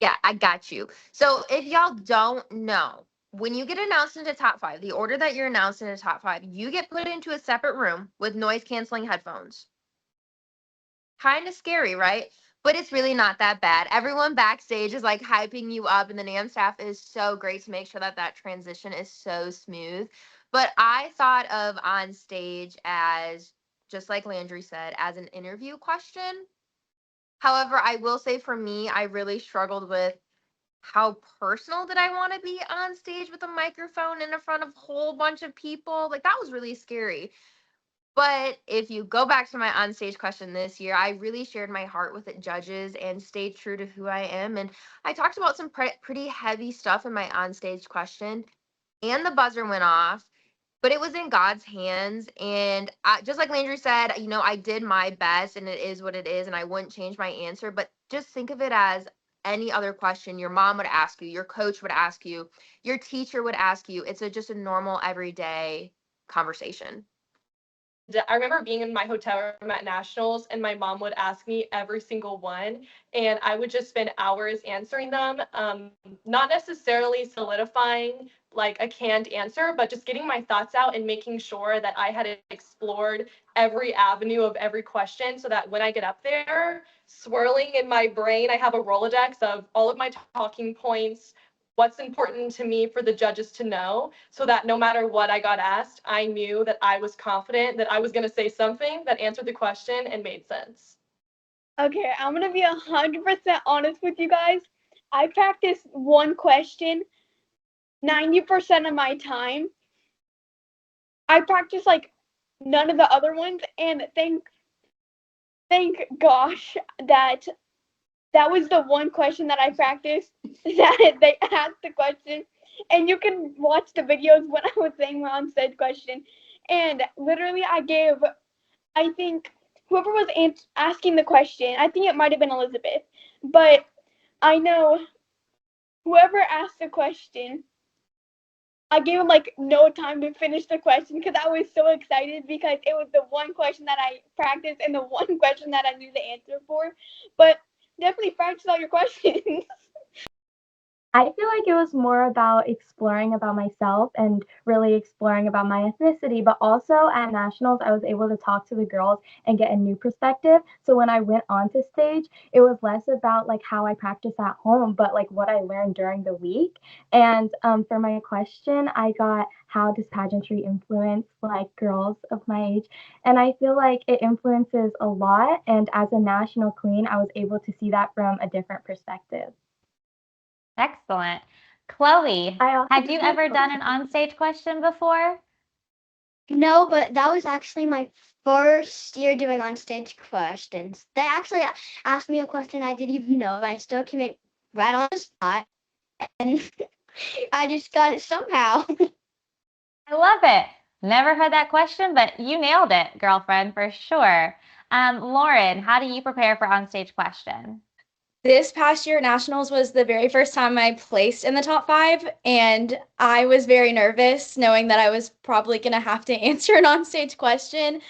[SPEAKER 10] Yeah, I got you. So if y'all don't know, when you get announced into top 5, the order that you're announced into top 5, you get put into a separate room with noise canceling headphones. Kind of scary, right? But it's really not that bad. Everyone backstage is like hyping you up, and the NAM staff is so great to make sure that that transition is so smooth. But I thought of on stage as, just like Landry said, as an interview question. However, I will say for me, I really struggled with how personal did I want to be on stage with a microphone in front of a whole bunch of people? Like, that was really scary. But if you go back to my onstage question this year, I really shared my heart with the judges and stayed true to who I am. And I talked about some pretty heavy stuff in my onstage question, and the buzzer went off, but it was in God's hands. And just like Landry said, I did my best, and it is what it is, and I wouldn't change my answer. But just think of it as any other question your mom would ask you, your coach would ask you, your teacher would ask you. It's just a normal, everyday conversation.
[SPEAKER 9] I remember being in my hotel room at nationals, and my mom would ask me every single one, and I would just spend hours answering them, not necessarily solidifying like a canned answer, but just getting my thoughts out and making sure that I had explored every avenue of every question, so that when I get up there, swirling in my brain, I have a Rolodex of all of my talking points, what's important to me for the judges to know, so that no matter what I got asked, I knew that I was confident that I was going to say something that answered the question and made sense.
[SPEAKER 3] Okay, I'm gonna be 100% honest with you guys. I practice one question 90% of my time. I practice like none of the other ones, and thank gosh that was the one question that I practiced that they asked the question. And you can watch the videos when I was saying my on-stage question. And literally, I think, whoever was asking the question, I think it might have been Elizabeth, but I know whoever asked the question, I gave him like no time to finish the question because I was so excited because it was the one question that I practiced and the one question that I knew the answer for. But definitely practice all your questions.
[SPEAKER 6] I feel like it was more about exploring about myself and really exploring about my ethnicity, but also at nationals, I was able to talk to the girls and get a new perspective. So when I went onto stage, it was less about like how I practice at home, but like what I learned during the week. And for my question, I got how does pageantry influence like girls of my age? And I feel like it influences a lot. And as a national queen, I was able to see that from a different perspective.
[SPEAKER 1] Excellent. Chloe, have you ever done an onstage question before?
[SPEAKER 2] No, but that was actually my first year doing on stage questions. They actually asked me a question I didn't even know, and I still came in right on the spot, and I just got it somehow.
[SPEAKER 1] I love it. Never heard that question, but you nailed it, girlfriend, for sure. Lauren, how do you prepare for onstage question?
[SPEAKER 11] This past year at nationals was the very first time I placed in the top 5, and I was very nervous knowing that I was probably going to have to answer an onstage question.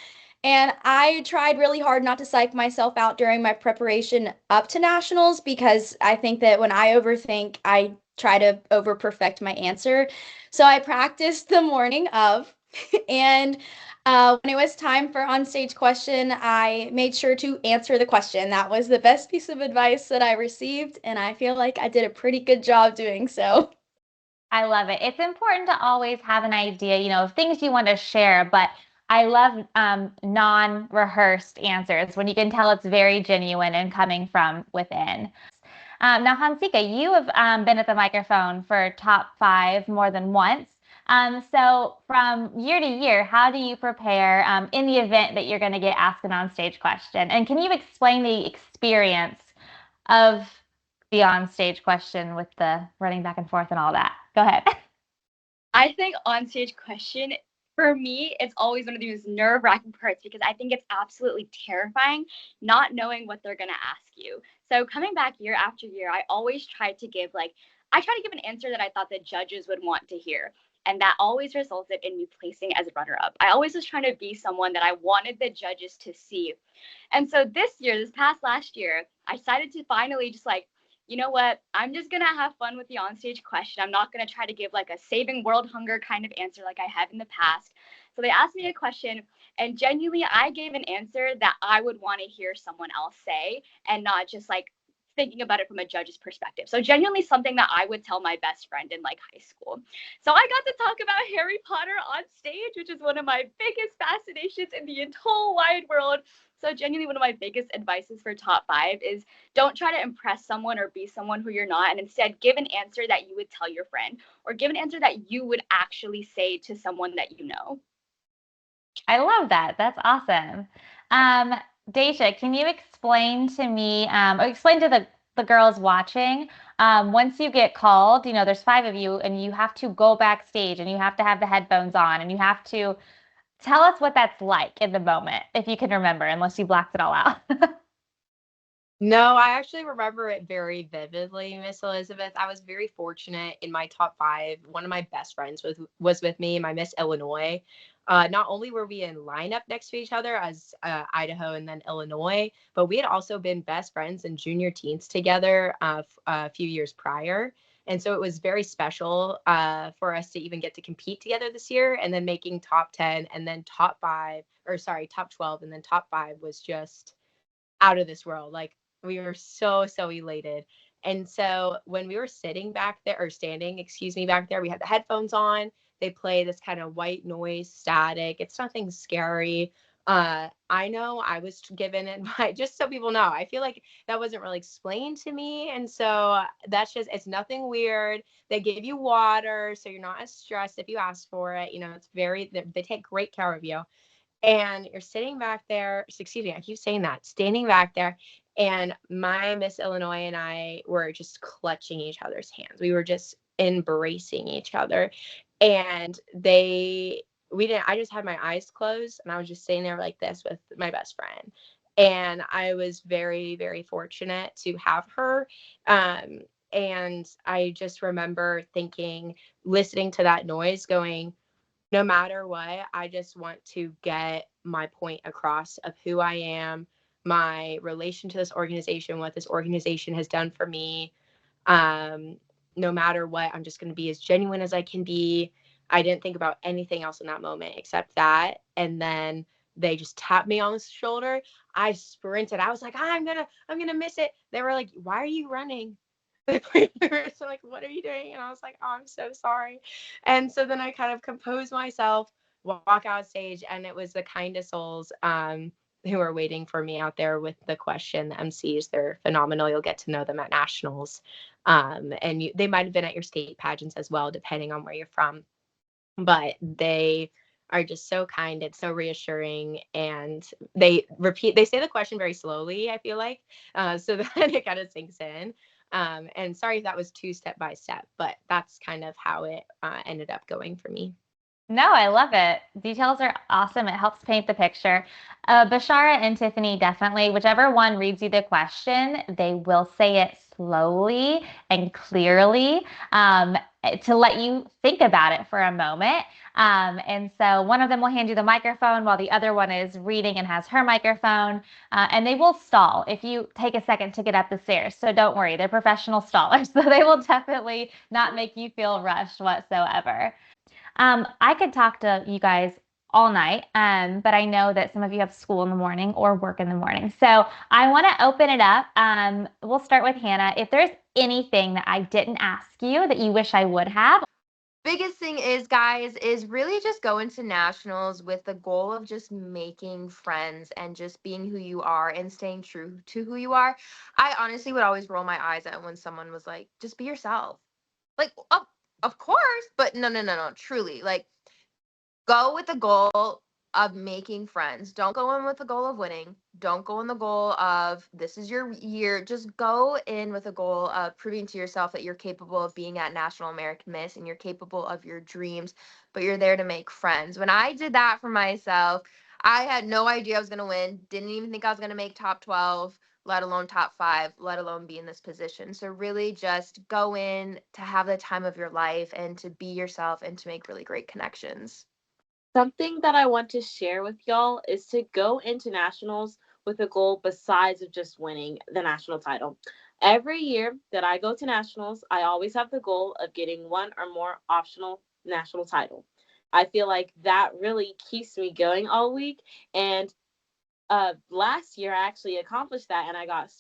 [SPEAKER 11] And I tried really hard not to psych myself out during my preparation up to nationals because I think that when I overthink, I try to over perfect my answer. So I practiced the morning of, and when it was time for onstage question, I made sure to answer the question. That was the best piece of advice that I received, and I feel like I did a pretty good job doing so.
[SPEAKER 1] I love it. It's important to always have an idea, of things you want to share, but I love non-rehearsed answers when you can tell it's very genuine and coming from within. Now, Hansika, you have been at the microphone for top 5 more than once. So from year to year, how do you prepare in the event that you're going to get asked an onstage question? And can you explain the experience of the onstage question with the running back and forth and all that? Go ahead.
[SPEAKER 7] I think onstage question, for me, it's always one of those nerve-wracking parts because I think it's absolutely terrifying not knowing what they're gonna ask you. So coming back year after year, I always try to give an answer that I thought the judges would want to hear. And that always resulted in me placing as a runner-up. I always was trying to be someone that I wanted the judges to see. And so this past last year, I decided to finally just you know what? I'm just going to have fun with the onstage question. I'm not going to try to give like a saving world hunger kind of answer like I have in the past. So they asked me a question, and genuinely, I gave an answer that I would want to hear someone else say and not just like thinking about it from a judge's perspective. So genuinely something that I would tell my best friend in like high school. So I got to talk about Harry Potter on stage, which is one of my biggest fascinations in the whole wide world. So genuinely one of my biggest advices for top 5 is don't try to impress someone or be someone who you're not, and instead give an answer that you would tell your friend, or give an answer that you would actually say to someone that you know.
[SPEAKER 1] I love that. That's awesome. Deja, can you explain to me, or explain to the girls watching, once you get called, there's 5 of you and you have to go backstage and you have to have the headphones on and you have to tell us what that's like in the moment, if you can remember, unless you blacked it all out.
[SPEAKER 8] No, I actually remember it very vividly, Miss Elizabeth. I was very fortunate in my top 5. One of my best friends was with me, my Miss Illinois. Not only were we in lineup next to each other as Idaho and then Illinois, but we had also been best friends in junior teens together a few years prior. And so it was very special for us to even get to compete together this year, and then making top 10 and then top 12 and then top 5 was just out of this world. Like, we were so elated. And so when we were sitting back there, or standing, excuse me, back there, we had the headphones on. They play this kind of white noise static. It's nothing scary. I know I was given advice, just so people know. I feel like that wasn't really explained to me. And so it's nothing weird. They give you water, so you're not as stressed if you ask for it. They take great care of you. And you're sitting back there, excuse me, I keep saying that, standing back there. And my Miss Illinois and I were just clutching each other's hands. We were just embracing each other. And I just had my eyes closed and I was just sitting there like this with my best friend. And I was very, very fortunate to have her. And I just remember listening to that noise, going, no matter what, I just want to get my point across of who I am, my relation to this organization, what this organization has done for me. No matter what, I'm just going to be as genuine as I can be. I didn't think about anything else in that moment except that. And then they just tapped me on the shoulder. I sprinted. I was like, I'm gonna miss it. They were like, why are you running? We were so like, what are you doing? And I was like, oh, I'm so sorry. And so then I kind of composed myself, walk out stage, and it was the kindest souls who are waiting for me out there with the question. The MCs, they're phenomenal. You'll get to know them at nationals. And they might have been at your state pageants as well, depending on where you're from. But they are just so kind and so reassuring, and they say the question very slowly, I feel like, so that it kind of sinks in. And sorry if that was too step by step, but that's kind of how it ended up going for me.
[SPEAKER 1] No, I love it. Details are awesome. It helps paint the picture. Bashara and Tiffany, definitely, whichever one reads you the question, they will say it slowly and clearly, to let you think about it for a moment. And so one of them will hand you the microphone while the other one is reading and has her microphone. And they will stall if you take a second to get up the stairs. So don't worry, they're professional stallers. So they will definitely not make you feel rushed whatsoever. I could talk to you guys all night, but I know that some of you have school in the morning or work in the morning. So I want to open it up. We'll start with Hannah. If there's anything that I didn't ask you that you wish I would have.
[SPEAKER 10] Biggest thing is, guys, is really just go into nationals with the goal of just making friends and just being who you are and staying true to who you are. I honestly would always roll my eyes at when someone was like, just be yourself. Like, of course, but no, truly, like, go with the goal of making friends. Don't go in with the goal of winning. Don't go in the goal of this is your year. Just go in with a goal of proving to yourself that you're capable of being at National American Miss and you're capable of your dreams, but you're there to make friends. When I did that for myself, I had no idea I was going to win. Didn't even think I was going to make top 12, let alone top 5, let alone be in this position. So really just go in to have the time of your life and to be yourself and to make really great connections.
[SPEAKER 5] Something that I want to share with y'all is to go into nationals with a goal besides of just winning the national title. Every year that I go to nationals, I always have the goal of getting one or more optional national title. I feel like that really keeps me going all week. And last year I actually accomplished that, and I got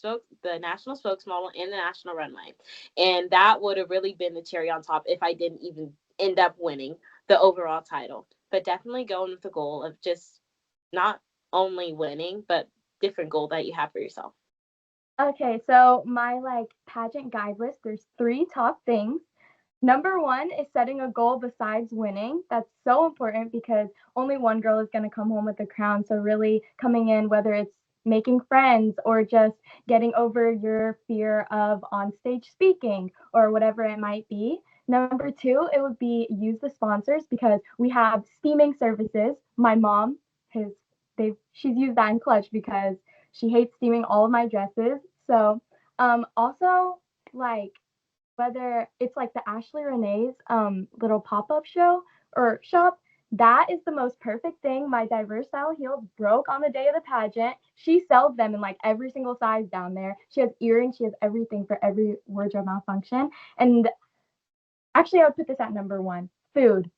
[SPEAKER 5] the national spokesmodel and the national runway, and that would have really been the cherry on top if I didn't even end up winning the overall title. But definitely going with the goal of just not only winning, but different goal that you have for yourself.
[SPEAKER 6] Okay, so my pageant guide list, there's 3 top things. Number 1 is setting a goal besides winning. That's so important because only one girl is going to come home with the crown. So really coming in, whether it's making friends or just getting over your fear of on stage speaking or whatever it might be. Number 2, it would be use the sponsors because we have steaming services. My mom has she's used that in clutch because she hates steaming all of my dresses. So also like whether it's like the Ashley Renee's little pop-up show or shop, that is the most perfect thing. My diverse style heels broke on the day of the pageant. She sells them in like every single size down there. She has earrings, she has everything for every wardrobe malfunction. And actually, I would put this at number 1. Food.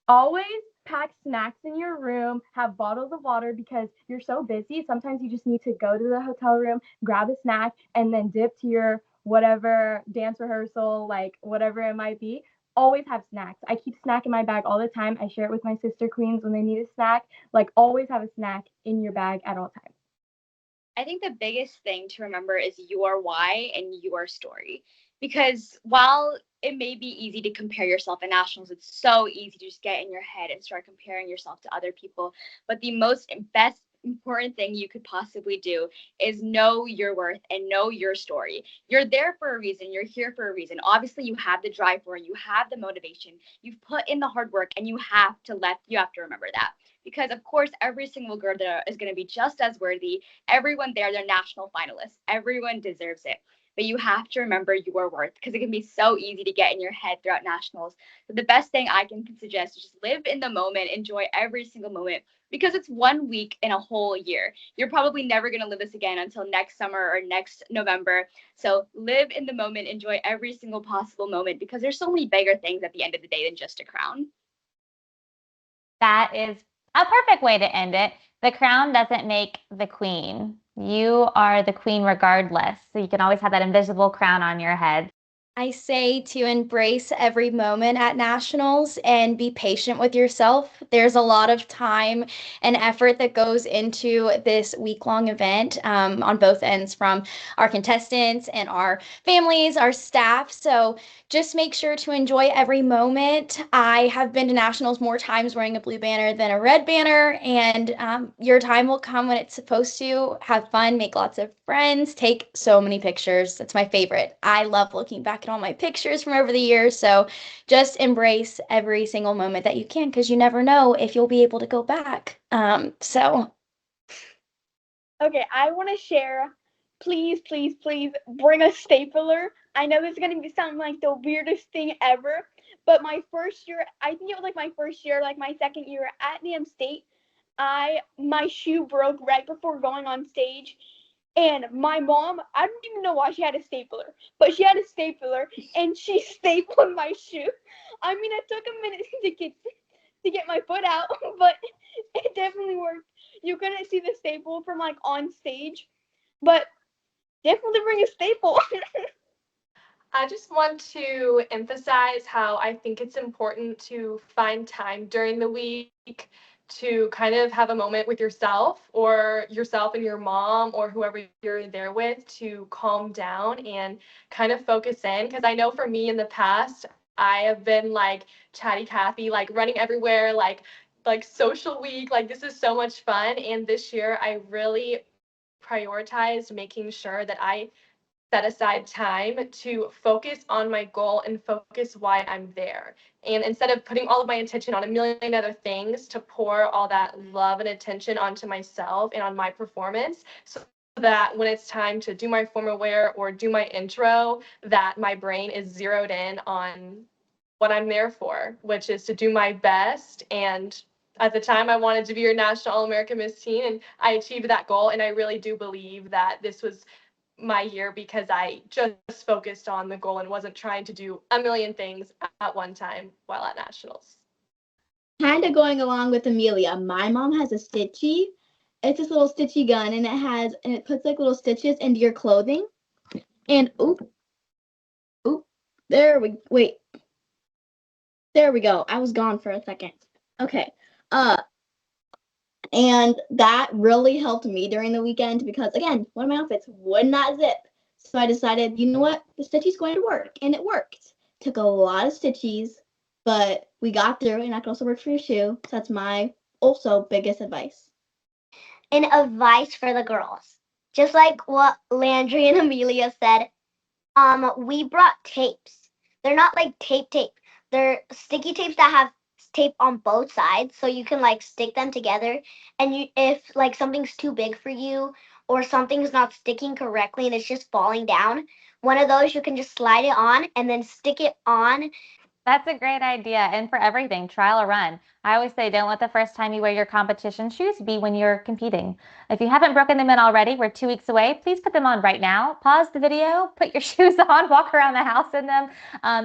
[SPEAKER 6] Always pack snacks in your room, have bottles of water because you're so busy. Sometimes you just need to go to the hotel room, grab a snack, and then dip to your whatever dance rehearsal, like whatever it might be. Always have snacks. I keep snack in my bag all the time. I share it with my sister queens when they need a snack. Like always have a snack in your bag at all times.
[SPEAKER 7] I think the biggest thing to remember is your why and your story. Because while it may be easy to compare yourself at nationals, it's so easy to just get in your head and start comparing yourself to other people. But the most best important thing you could possibly do is know your worth and know your story. You're there for a reason. You're here for a reason. Obviously, you have the drive for it. You have the motivation. You've put in the hard work, and you have to remember that. Because of course, every single girl there is going to be just as worthy. Everyone there, they're national finalists. Everyone deserves it. But you have to remember your worth because it can be so easy to get in your head throughout nationals. So the best thing I can suggest is just live in the moment, enjoy every single moment because it's 1 week in a whole year. You're probably never going to live this again until next summer or next November. So live in the moment, enjoy every single possible moment because there's so many bigger things at the end of the day than just a crown.
[SPEAKER 1] That is a perfect way to end it. The crown doesn't make the queen. You are the queen regardless. So you can always have that invisible crown on your head.
[SPEAKER 11] I say to embrace every moment at nationals and be patient with yourself. There's a lot of time and effort that goes into this week-long event on both ends from our contestants and our families, our staff. So just make sure to enjoy every moment. I have been to nationals more times wearing a blue banner than a red banner, and your time will come when it's supposed to. Have fun, make lots of friends, take so many pictures. That's my favorite. I love looking back at all my pictures from over the years. So just embrace every single moment that you can because you never know if you'll be able to go back.
[SPEAKER 3] Okay, I want to share. Please, please, please bring a stapler. I know this is going to sound like the weirdest thing ever, but my first year, I think it was like my first year, like my second year at NAM State, my shoe broke right before going on stage. And my mom, I don't even know why she had a stapler, but she had a stapler and she stapled my shoe. I mean, it took a minute to get my foot out, but it definitely worked. You couldn't see the staple from like on stage, but definitely bring a staple.
[SPEAKER 9] I just want to emphasize how I think it's important to find time during the week to kind of have a moment with yourself or yourself and your mom or whoever you're there with to calm down and kind of focus in. Because I know for me in the past, I have been like chatty Cathy, like running everywhere, like social week, like this is so much fun. And this year I really prioritized making sure that I set aside time to focus on my goal and focus why I'm there. And instead of putting all of my attention on a million other things, to pour all that love and attention onto myself and on my performance so that when it's time to do my formal wear or do my intro, that my brain is zeroed in on what I'm there for, which is to do my best. And at the time, I wanted to be your National All-American Miss Teen, and I achieved that goal. And I really do believe that this was my year because I just focused on the goal and wasn't trying to do a million things at one time while at nationals.
[SPEAKER 4] Kind of going along with Amelia, my mom has a stitchy, it's this little stitchy gun, and it puts like little stitches into your clothing. And there we go. I was gone for a second. Okay. And that really helped me during the weekend because, again, one of my outfits would not zip. So I decided, you know what? The stitchy's going to work. And it worked. Took a lot of stitchies, but we got through, and that can also work for your shoe. So that's my also biggest advice.
[SPEAKER 2] And advice for the girls. Just like what Landry and Amelia said, we brought tapes. They're not like tape. They're sticky tapes that have tape on both sides, so you can like stick them together. And if like something's too big for you or something's not sticking correctly and it's just falling down, one of those you can just slide it on and then stick it on.
[SPEAKER 1] That's a great idea. And for everything, trial or run. I always say don't let the first time you wear your competition shoes be when you're competing. If you haven't broken them in already, we're 2 weeks away. Please put them on right now. Pause the video, put your shoes on, walk around the house in them.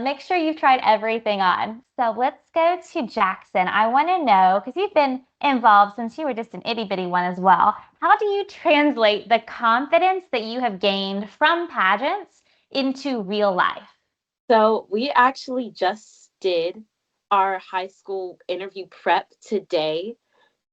[SPEAKER 1] Make sure you've tried everything on. So let's go to Jackson. I want to know, because you've been involved since you were just an itty bitty one as well, how do you translate the confidence that you have gained from pageants into real life?
[SPEAKER 5] So we actually just did our high school interview prep today.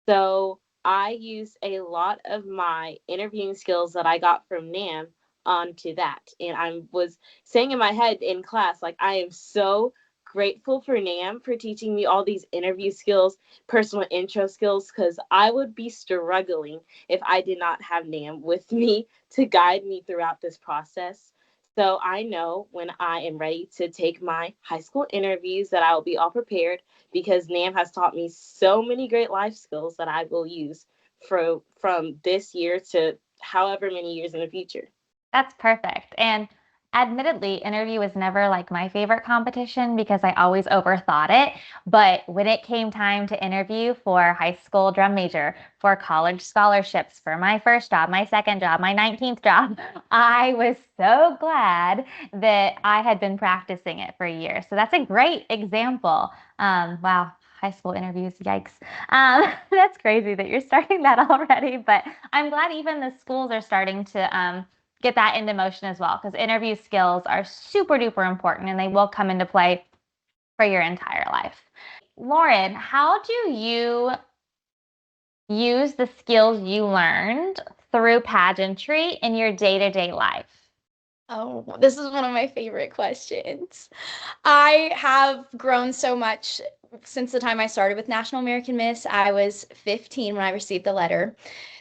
[SPEAKER 5] So I used a lot of my interviewing skills that I got from NAM onto that. And I was saying in my head in class, like, I am so grateful for NAM for teaching me all these interview skills, personal intro skills, because I would be struggling if I did not have NAM with me to guide me throughout this process. So I know when I am ready to take my high school interviews that I will be all prepared because NAM has taught me so many great life skills that I will use from this year to however many years in the future.
[SPEAKER 1] That's perfect. And admittedly, interview was never like my favorite competition because I always overthought it. But when it came time to interview for high school drum major, for college scholarships, for my first job, my second job, my 19th job, I was so glad that I had been practicing it for a year. So that's a great example. Wow. High school interviews, yikes. That's crazy that you're starting that already, but I'm glad even the schools are starting to get that into motion as well, because interview skills are super duper important and they will come into play for your entire life. Lauren, how do you use the skills you learned through pageantry in your day-to-day life?
[SPEAKER 11] Oh, this is one of my favorite questions. I have grown so much since the time I started with National American Miss. I was 15 when I received the letter.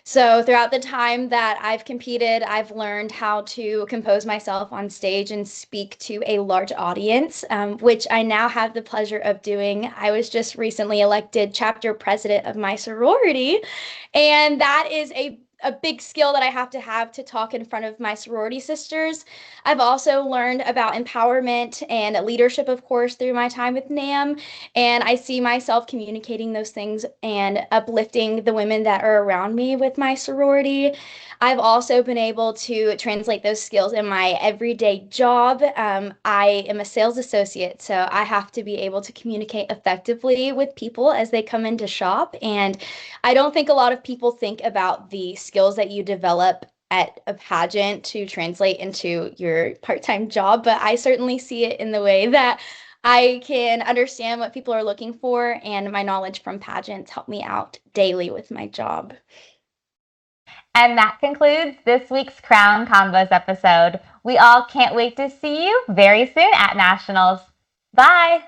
[SPEAKER 11] So throughout the time that I've competed, I've learned how to compose myself on stage and speak to a large audience, which I now have the pleasure of doing. I was just recently elected chapter president of my sorority, and that is a big skill that I have to talk in front of my sorority sisters. I've also learned about empowerment and leadership, of course, through my time with NAM. And I see myself communicating those things and uplifting the women that are around me with my sorority. I've also been able to translate those skills in my everyday job. I am a sales associate, so I have to be able to communicate effectively with people as they come in to shop. And I don't think a lot of people think about the skills that you develop at a pageant to translate into your part-time job, but I certainly see it in the way that I can understand what people are looking for, and my knowledge from pageants help me out daily with my job.
[SPEAKER 1] And that concludes this week's Crown Convos episode. We all can't wait to see you very soon at Nationals. Bye!